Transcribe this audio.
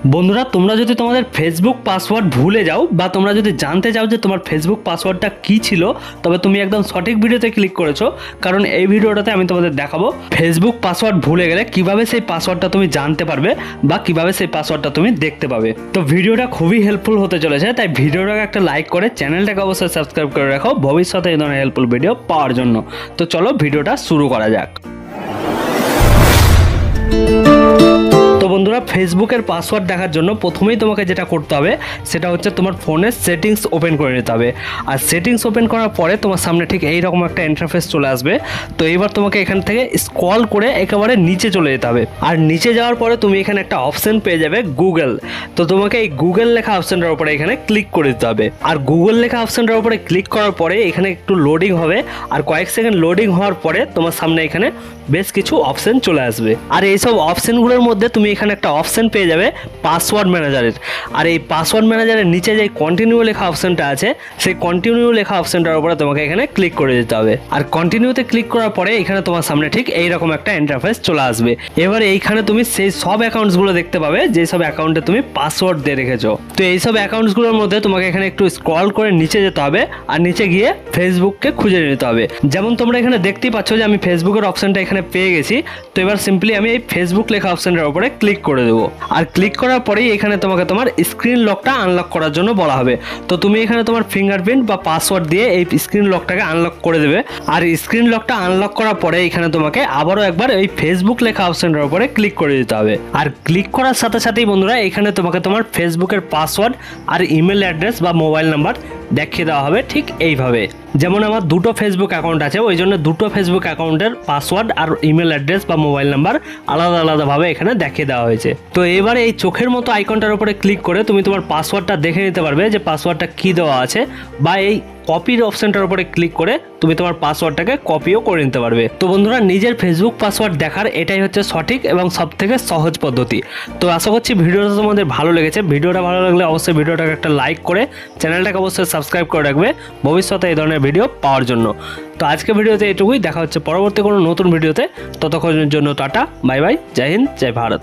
বন্ধুরা তোমরা যদি তোমাদের ফেসবুক পাসওয়ার্ড ভুলে যাও বা তোমরা যদি জানতে চাও যে তোমার ফেসবুক পাসওয়ার্ডটা কী ছিল, তবে তুমি একদম সঠিক ভিডিওতে ক্লিক করেছো, কারণ এই ভিডিওটাতে আমি তোমাদের দেখাবো ফেসবুক পাসওয়ার্ড ভুলে গেলে কিভাবে সেই পাসওয়ার্ডটা তুমি জানতে পারবে বা কিভাবে সেই পাসওয়ার্ডটা তুমি দেখতে পাবে। তো ভিডিওটা খুবই হেল্পফুল হতে চলেছে, তাই ভিডিওটাকে একটা লাইক করে চ্যানেলটাকে অবশ্যই সাবস্ক্রাইব করে রাখো ভবিষ্যতে এই ধরনের হেল্পফুল ভিডিও পাওয়ার জন্য। তো চলো ভিডিওটা শুরু করা যাক। তো বন্ধুরা, ফেসবুকের পাসওয়ার্ড দেখার জন্য প্রথমেই তোমাকে যেটা করতে হবে সেটা হচ্ছে তোমার ফোনের সেটিংস ওপেন করে নিতে হবে। আর সেটিংস ওপেন করার পরে তোমার সামনে ঠিক এইরকম একটা ইন্টারফেস চলে আসবে। তো এবার তোমাকে এখান থেকে স্ক্রল করে একেবারে নিচে চলে যেতে হবে। আর নিচে যাওয়ার পরে তুমি এখানে একটা অপশন পেয়ে যাবে গুগল। তো তোমাকে এই গুগল লেখা অপশনটার উপরে এখানে ক্লিক করে দিতে হবে। আর গুগল লেখা অপশনটার উপরে ক্লিক করার পরে এখানে একটু লোডিং হবে, আর কয়েক সেকেন্ড লোডিং হওয়ার পরে তোমার সামনে এখানে বেশ কিছু অপশন চলে আসবে। আর এইসব অপশনগুলোর মধ্যে তুমি এখানে একটা অপশন পেয়ে যাবে পাসওয়ার্ড ম্যানেজারের। আর এই পাসওয়ার্ড ম্যানেজারের নিচে যে কন্টিনিউ লেখা অপশনটা আছে, সেই কন্টিনিউ লেখা অপশনটার উপরে তোমাকে এখানে ক্লিক করে দিতে হবে। আর কন্টিনিউতে ক্লিক করার পরে এখানে তোমার সামনে ঠিক এইরকম একটা ইন্টারফেস চলে আসবে। এবার এইখানে তুমি সেই সব অ্যাকাউন্টসগুলো দেখতে পাবে যেসব অ্যাকাউন্টে তুমি পাসওয়ার্ড দিয়ে রেখেছো। তো এইসব অ্যাকাউন্টসগুলোর মধ্যে তোমাকে এখানে একটু স্ক্রল করে নিচে যেতে হবে, আর নিচে গিয়ে ফেসবুককে খুঁজে নিতে হবে। যেমন তোমরা এখানে দেখতেই পাচ্ছ যে আমি ফেসবুকের অপশনটা এখানে পেয়ে গেছি। তো এবার সিম্পলি আমি এই ফেসবুক লেখা অপশনটার উপরে ক্লিক করে দেবো। আর ক্লিক করার পরেই এখানে তোমাকে তোমার স্ক্রিন লকটা আনলক করার জন্য বলা হবে। তো তুমি এখানে তোমার ফিঙ্গারপ্রিন্ট বা পাসওয়ার্ড দিয়ে এই স্ক্রিন লকটাকে আনলক করে দেবে। আর স্ক্রিন লকটা আনলক করার পরে এখানে তোমাকে আবারও একবার এই ফেসবুক লেখা অপশনটার উপরে ক্লিক করে দিতে হবে। আর ক্লিক করার সাথে সাথেই বন্ধুরা এখানে তোমাকে তোমার ফেসবুকের পাসওয়ার্ড আর ইমেল অ্যাড্রেস বা মোবাইল নাম্বার দেখিয়ে দেওয়া হবে ঠিক এইভাবে। যেমন আমার দুটো ফেসবুক অ্যাকাউন্ট আছে, ওই জন্য দুটো ফেসবুক অ্যাকাউন্টের পাসওয়ার্ড আর ইমেল অ্যাড্রেস বা মোবাইল নাম্বার আলাদা আলাদাভাবে এখানে দেখিয়ে দেওয়া হয়েছে। তো এবারে এই চোখের মতো আইকনটার উপরে ক্লিক করে তুমি তোমার পাসওয়ার্ডটা দেখে নিতে পারবে যে পাসওয়ার্ডটা কী দেওয়া আছে, বা এই কপির অপশনটার উপরে ক্লিক করে তুমি তোমার পাসওয়ার্ডটাকে কপিও করে নিতে পারবে। তো বন্ধুরা, নিজের ফেসবুক পাসওয়ার্ড দেখার এটাই হচ্ছে সঠিক এবং সবথেকে সহজ পদ্ধতি। তো আশা করছি ভিডিওটা তোমাদের ভালো লেগেছে। ভিডিওটা ভালো লাগলে অবশ্যই ভিডিওটাকে একটা লাইক করে চ্যানেলটাকে অবশ্যই সাবস্ক্রাইব করে রাখবে ভবিষ্যতে এই ধরনের ভিডিও পাওয়ার জন্য। তো আজকে ভিডিওতে এটুকুই, দেখা হচ্ছে পরবর্তী কোনো নতুন ভিডিওতে। ততক্ষণের জন্য টাটা, বাই বাই, জয় হিন্দ, জয় ভারত।